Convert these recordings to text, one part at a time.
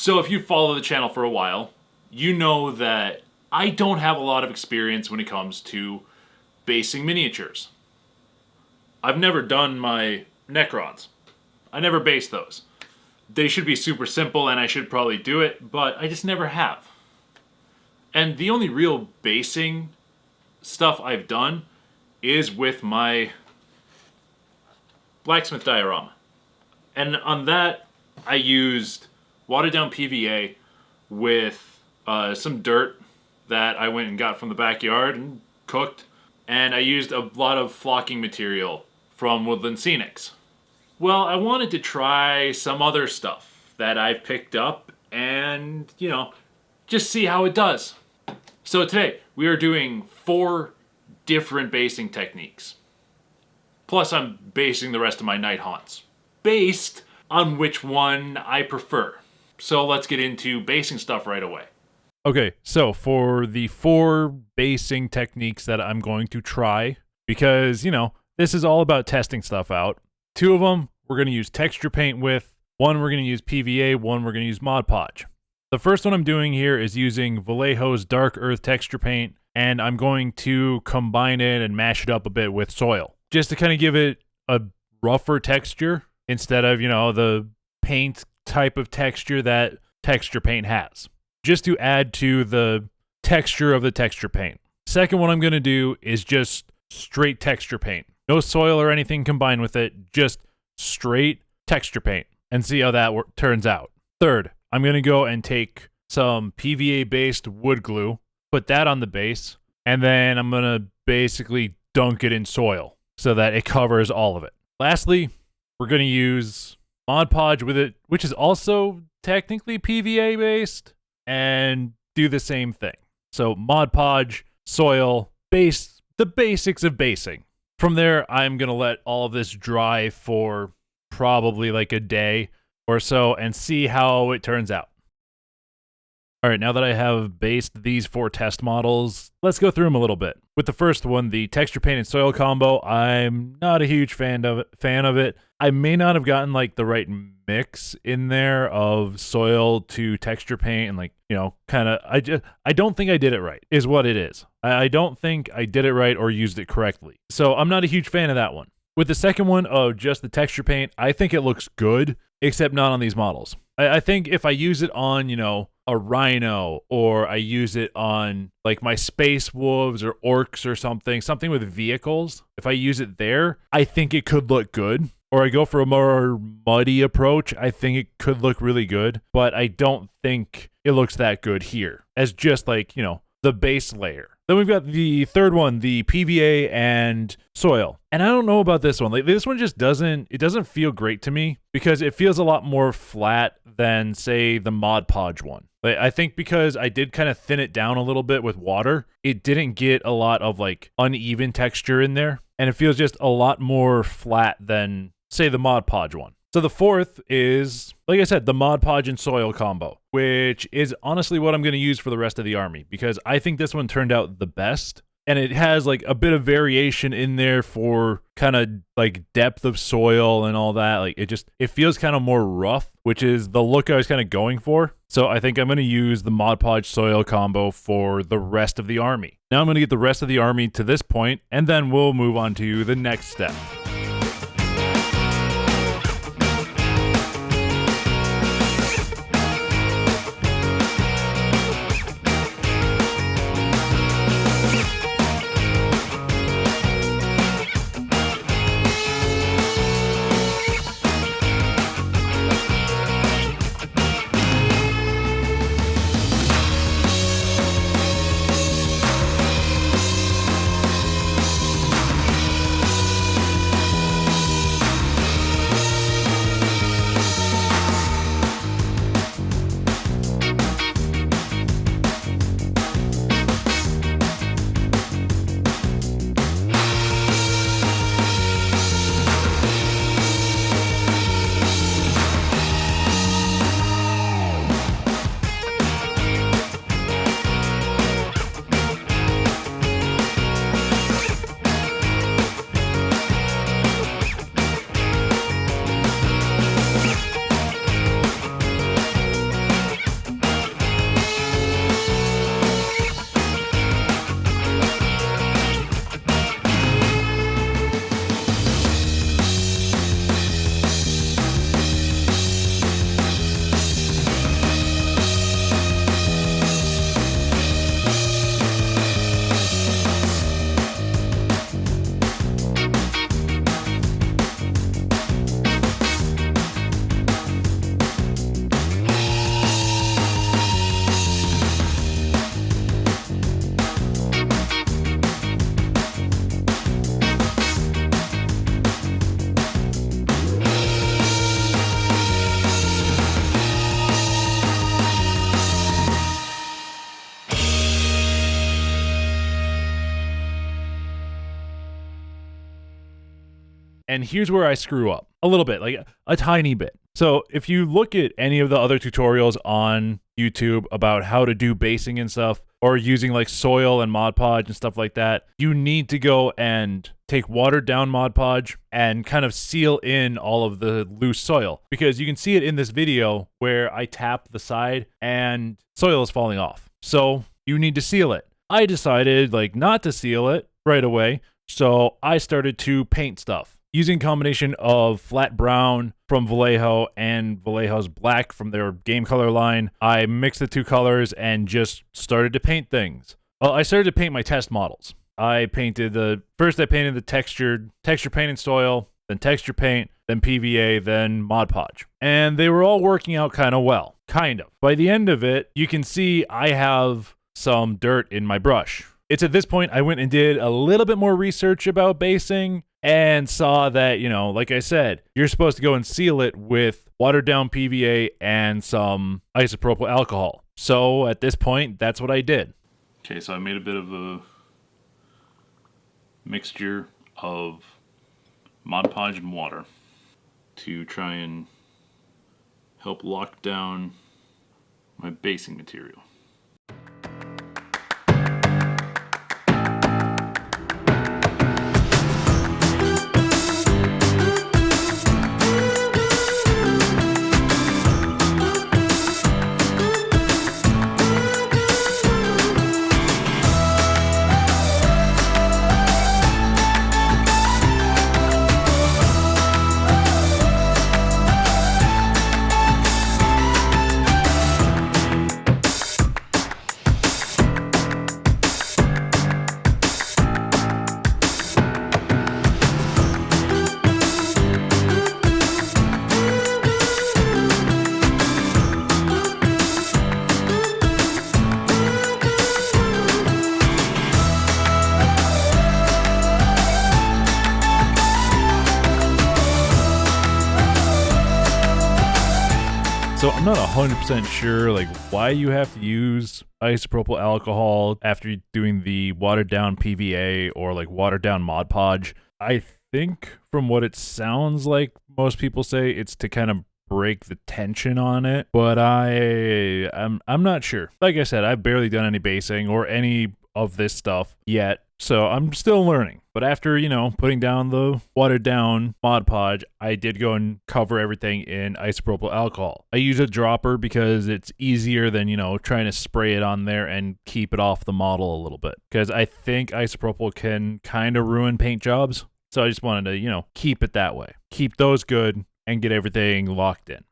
So if you follow the channel for a while, you know that I don't have a lot of experience when it comes to basing miniatures. I've never done my Necrons. I never based those. They should be super simple and I should probably do it, but I just never have. And the only real basing stuff I've done is with my blacksmith diorama. And on that, I used watered down PVA with some dirt that I went and got from the backyard and cooked. And I used a lot of flocking material from Woodland Scenics. Well, I wanted to try some other stuff that I've picked up and, just see how it does. So today, we are doing 4 different basing techniques. Plus, I'm basing the rest of my Nighthaunts, based on which one I prefer. So let's get into basing stuff right away. Okay, so for the 4 basing techniques that I'm going to try, because, this is all about testing stuff out. 2 of them we're going to use texture paint with, 1 we're going to use PVA, 1 we're going to use Mod Podge. The first one I'm doing here is using Vallejo's Dark Earth texture paint, and I'm going to combine it and mash it up a bit with soil, just to kind of give it a rougher texture instead of, the paint type of texture that texture paint has, just to add to the texture of the texture paint. Second one I'm going to do is just straight texture paint. No soil or anything combined with it, just straight texture paint, and see how that turns out. Third, I'm going to go and take some PVA-based wood glue, put that on the base, and then I'm going to basically dunk it in soil so that it covers all of it. Lastly, we're going to use Mod Podge with it, which is also technically PVA-based, and do the same thing. So Mod Podge, soil, base, the basics of basing. From there, I'm going to let all of this dry for probably like a day or so and see how it turns out. All right, now that I have based these 4 test models, let's go through them a little bit. With the first one, the texture paint and soil combo, I'm not a huge fan of it. I may not have gotten like the right mix in there of soil to texture paint and I don't think I did it right is what it is. I don't think I did it right or used it correctly. So I'm not a huge fan of that one. With the second one of just the texture paint, I think it looks good, except not on these models. I think if I use it on, a rhino, or I use it on like my space wolves or orcs or something with vehicles, if I use it there, I think it could look good. Or I go for a more muddy approach, I think it could look really good, but I don't think it looks that good here as just like, the base layer. Then we've got the third one, the PVA and soil. And I don't know about this one. Like this one just doesn't feel great to me because it feels a lot more flat than say the Mod Podge one. Like, I think because I did kind of thin it down a little bit with water, it didn't get a lot of like uneven texture in there. And it feels just a lot more flat than say the Mod Podge one. So the fourth is, like I said, the Mod Podge and soil combo, which is honestly what I'm going to use for the rest of the army because I think this one turned out the best. And it has like a bit of variation in there for kind of like depth of soil and all that. Like it feels kind of more rough, which is the look I was kind of going for. So I think I'm going to use the Mod Podge soil combo for the rest of the army. Now I'm going to get the rest of the army to this point, and then we'll move on to the next step. And here's where I screw up a little bit, like a tiny bit. So if you look at any of the other tutorials on YouTube about how to do basing and stuff, or using like soil and Mod Podge and stuff like that, you need to go and take watered down Mod Podge and kind of seal in all of the loose soil. Because you can see it in this video where I tap the side and soil is falling off. So you need to seal it. I decided like not to seal it right away. So I started to paint stuff using a combination of flat brown from Vallejo and Vallejo's black from their game color line. I mixed the two colors and just started to paint things. Well, I started to paint my test models. I painted the texture paint and soil, then texture paint, then PVA, then Mod Podge. And they were all working out kind of well. Kind of. By the end of it, you can see I have some dirt in my brush. It's at this point I went and did a little bit more research about basing and saw that, you know, like I said, you're supposed to go and seal it with watered down PVA and some isopropyl alcohol. So at this point, that's what I did. Okay, so I made a bit of a mixture of Mod Podge and water to try and help lock down my basing material. So I'm not 100% sure like why you have to use isopropyl alcohol after doing the watered down PVA or like watered down Mod Podge. I think from what it sounds like most people say it's to kind of break the tension on it, but I'm not sure. Like I said, I've barely done any basing or any of this stuff yet, so I'm still learning. But after, you know, putting down the watered down Mod Podge, I did go and cover everything in isopropyl alcohol. I use a dropper because it's easier than, you know, trying to spray it on there and keep it off the model a little bit. Because I think isopropyl can kind of ruin paint jobs. So I just wanted to, you know, keep it that way. Keep those good and get everything locked in.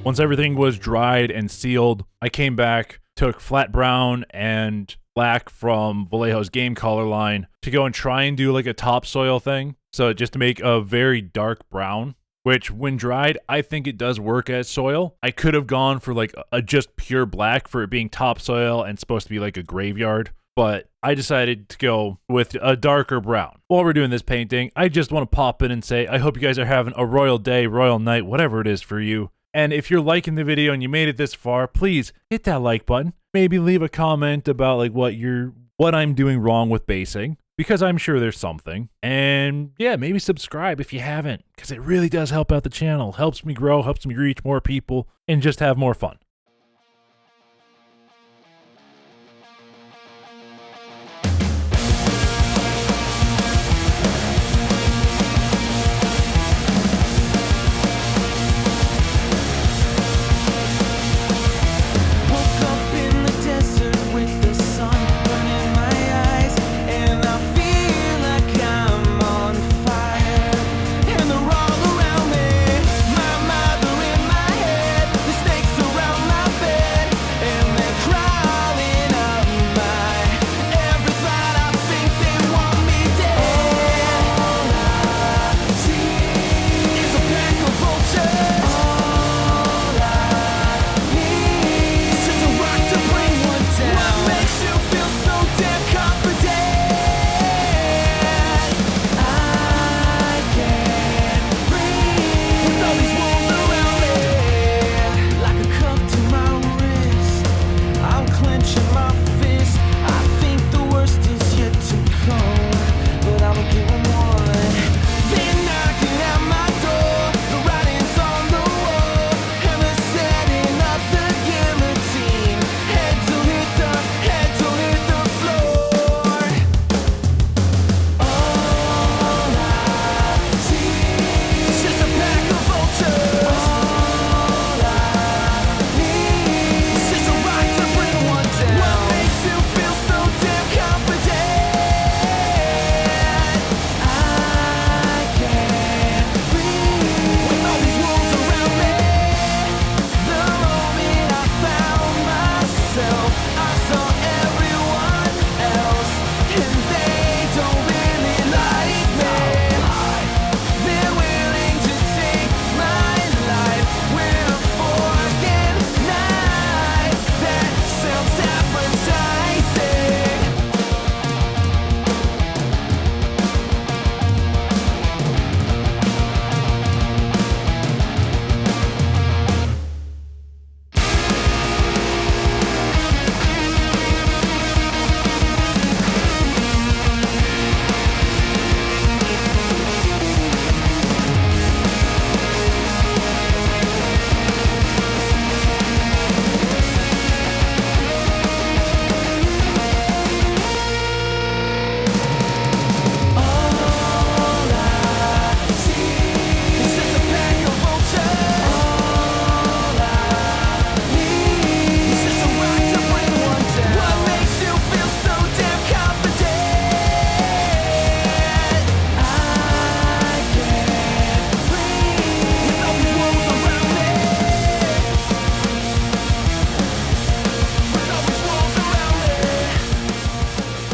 Once everything was dried and sealed, I came back, took flat brown and black from Vallejo's game color line to go and try and do like a topsoil thing. So just to make a very dark brown, which when dried, I think it does work as soil. I could have gone for like a just pure black for it being topsoil and supposed to be like a graveyard, but I decided to go with a darker brown. While we're doing this painting, I just want to pop in and say, I hope you guys are having a royal day, royal night, whatever it is for you. And if you're liking the video and you made it this far, please hit that like button. Maybe leave a comment about like what I'm doing wrong with basing, because I'm sure there's something. And yeah, maybe subscribe if you haven't, because it really does help out the channel. Helps me grow, helps me reach more people, and just have more fun. Around me, my mother in my head, the snakes around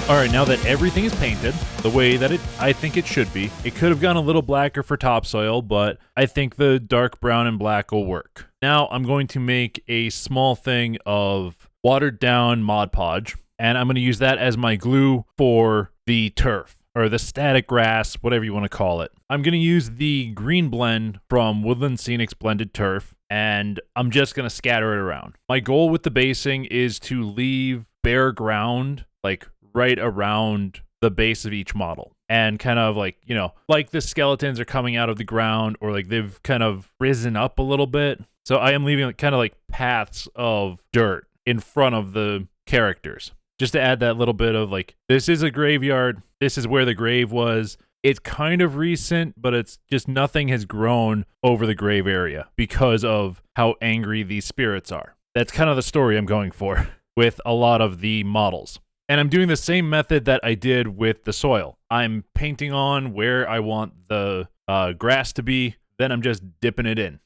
All right, now that everything is painted the way that I think it should be, it could have gone a little blacker for topsoil, but I think the dark brown and black will work. Now I'm going to make a small thing of watered down Mod Podge, and I'm going to use that as my glue for the turf, or the static grass, whatever you want to call it. I'm going to use the green blend from Woodland Scenics Blended Turf, and I'm just going to scatter it around. My goal with the basing is to leave bare ground, like right around the base of each model, and kind of like, you know, like the skeletons are coming out of the ground, or like they've kind of risen up a little bit. So I am leaving kind of like paths of dirt in front of the characters, just to add that little bit of like, this is a graveyard, this is where the grave was. It's kind of recent, but it's just nothing has grown over the grave area because of how angry these spirits are. That's kind of the story I'm going for with a lot of the models. And I'm doing the same method that I did with the soil. I'm painting on where I want the grass to be. Then I'm just dipping it in,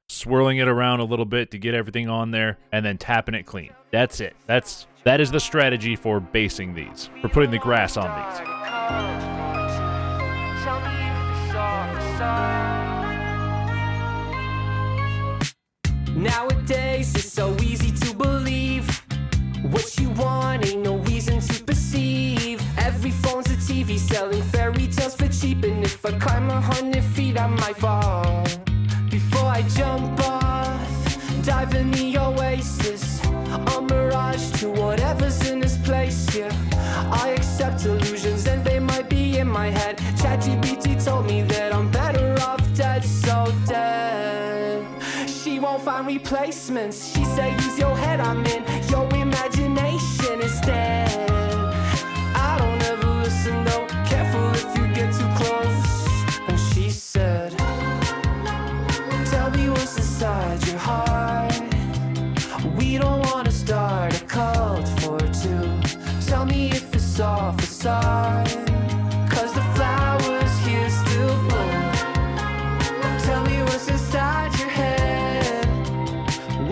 swirling it around a little bit to get everything on there, and then tapping it clean. That's it. That is the strategy for basing these, for putting the grass on these. Nowadays it's so easy to believe what you want, ain't no reason to perceive. Every phone's a TV selling fairy tales for cheap, and if I climb 100 feet I might fall. Before I jump off, dive in the oasis, a mirage to whatever's in this place, yeah. I accept illusions and they might be in my head. ChatGPT told me that I'm better off dead, so dead. She won't find replacements. She said use your head, I'm in your imagination instead. I don't ever listen though, careful if you get too close. And she said, tell me what's inside your heart. We don't want to start a cult for two. Tell me if it's all facade, cause the flowers here still bloom. Tell me what's inside your head.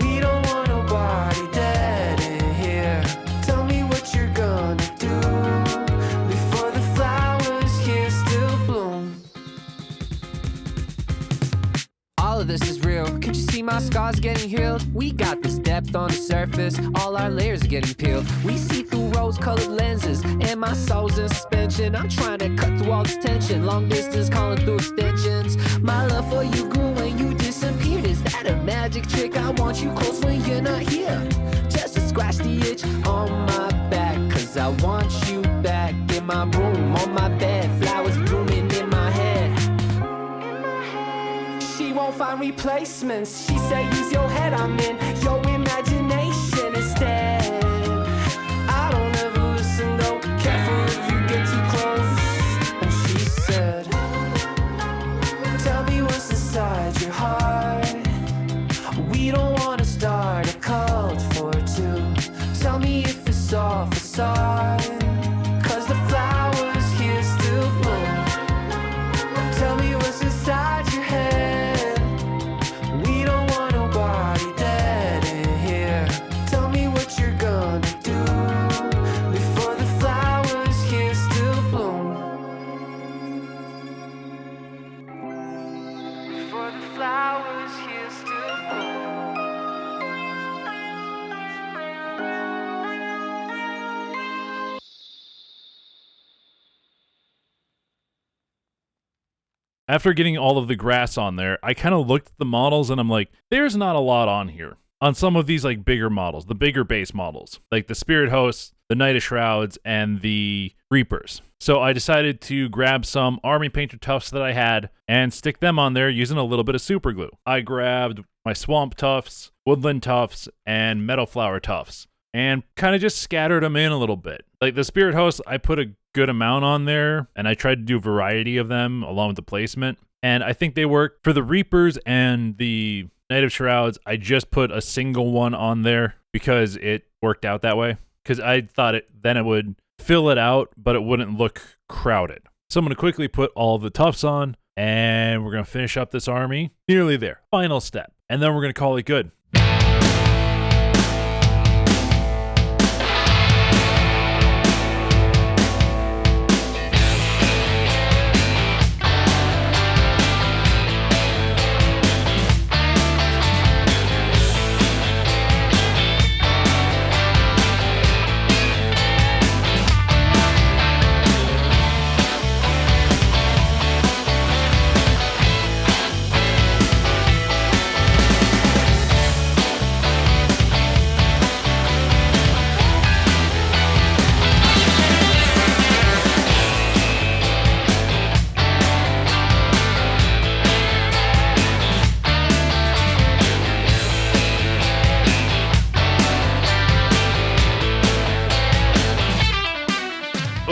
We don't want nobody dead in here. Tell me what you're gonna do before the flowers here still bloom. All of this is real. Could you see my scars getting healed? We got this depth on the surface, all our layers are getting peeled. We see through rose-colored lenses, and my soul's in suspension. I'm trying to cut through all this tension, long distance calling through extensions. My love for you grew when you disappeared. Is that a magic trick? I want you close when you're not here, just to scratch the itch on my back. Cause I want you back in my room, on my bed, flowers blooming in my head. She won't find replacements. She said use your head, I'm in your imagination instead. I don't ever listen though, careful if you get too close. And she said, tell me what's inside your heart. We don't want to start a cult for two. Tell me if it's all facade, cause the flowers here still bloom. Tell me what's inside your head. We don't want nobody dead in here. Tell me what you're gonna do before the flowers here still bloom. Before the flowers here still bloom. After getting all of the grass on there, I kind of looked at the models and I'm like, there's not a lot on here. On some of these like bigger models, the bigger base models, like the Spirit Hosts, the Knight of Shrouds, and the Reapers. So I decided to grab some Army Painter Tufts that I had and stick them on there using a little bit of super glue. I grabbed my Swamp Tufts, Woodland Tufts, and Meadowflower Tufts, and kind of just scattered them in a little bit. Like the Spirit Hosts, I put a good amount on there, and I tried to do a variety of them along with the placement, and I think they work. For the Reapers and the Knight of Shrouds, I just put a single one on there because it worked out that way, because I thought it would fill it out, but it wouldn't look crowded. So I'm going to quickly put all of the Tufts on, and we're going to finish up this army. Nearly there. Final step. And then we're going to call it good.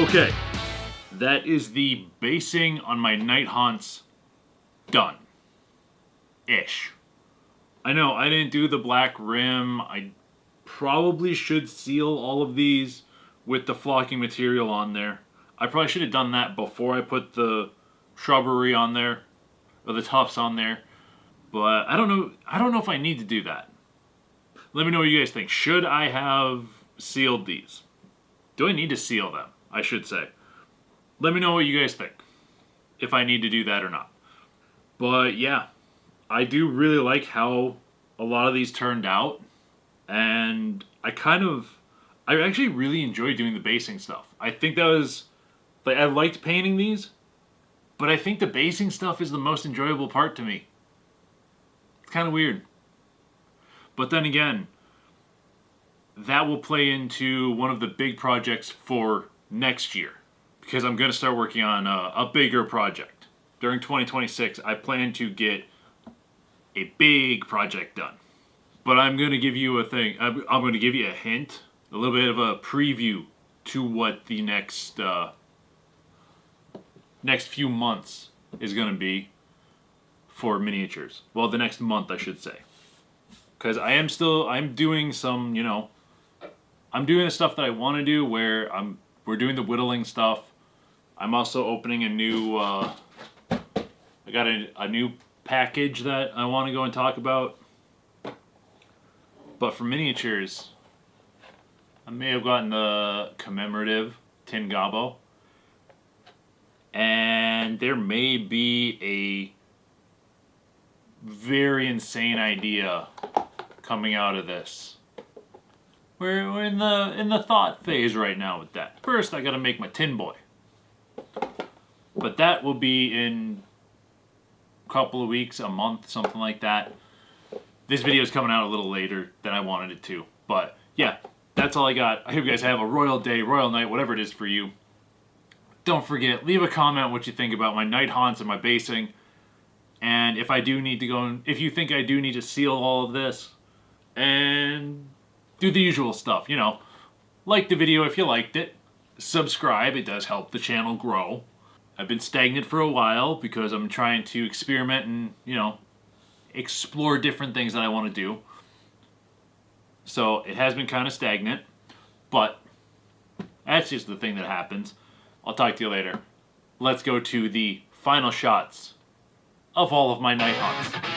Okay, that is the basing on my Nighthaunts done. Ish. I know, I didn't do the black rim. I probably should seal all of these with the flocking material on there. I probably should have done that before I put the shrubbery on there, or the tufts on there. But I don't know if I need to do that. Let me know what you guys think. Should I have sealed these? Do I need to seal them, I should say. Let me know what you guys think. If I need to do that or not. But yeah, I do really like how a lot of these turned out. And I actually really enjoyed doing the basing stuff. I think that was, like, I liked painting these, but I think the basing stuff is the most enjoyable part to me. It's kind of weird. But then again, that will play into one of the big projects for next year. Because I'm going to start working on a bigger project. During 2026, I plan to get a big project done. But I'm going to give you a thing. I'm going to give you a hint, a little bit of a preview to what the next few months is going to be for miniatures. Well, the next month, I should say. Because I'm doing some, I'm doing the stuff that I want to do where we're doing the whittling stuff. I'm also opening a new, I got a new package that I want to go and talk about. But for miniatures, I may have gotten the commemorative Tin Gobbo. And there may be a very insane idea coming out of this. We're in the thought phase right now with that. First, I gotta make my Tin Boy. But that will be in a couple of weeks, a month, something like that. This video is coming out a little later than I wanted it to. But yeah, that's all I got. I hope you guys have a royal day, royal night, whatever it is for you. Don't forget, leave a comment what you think about my Nighthaunts and my basing. And if I do need to if you think I do need to seal all of this, and do the usual stuff, like the video if you liked it, subscribe, it does help the channel grow. I've been stagnant for a while because I'm trying to experiment and, explore different things that I want to do. So it has been kind of stagnant, but that's just the thing that happens. I'll talk to you later. Let's go to the final shots of all of my Nighthaunts.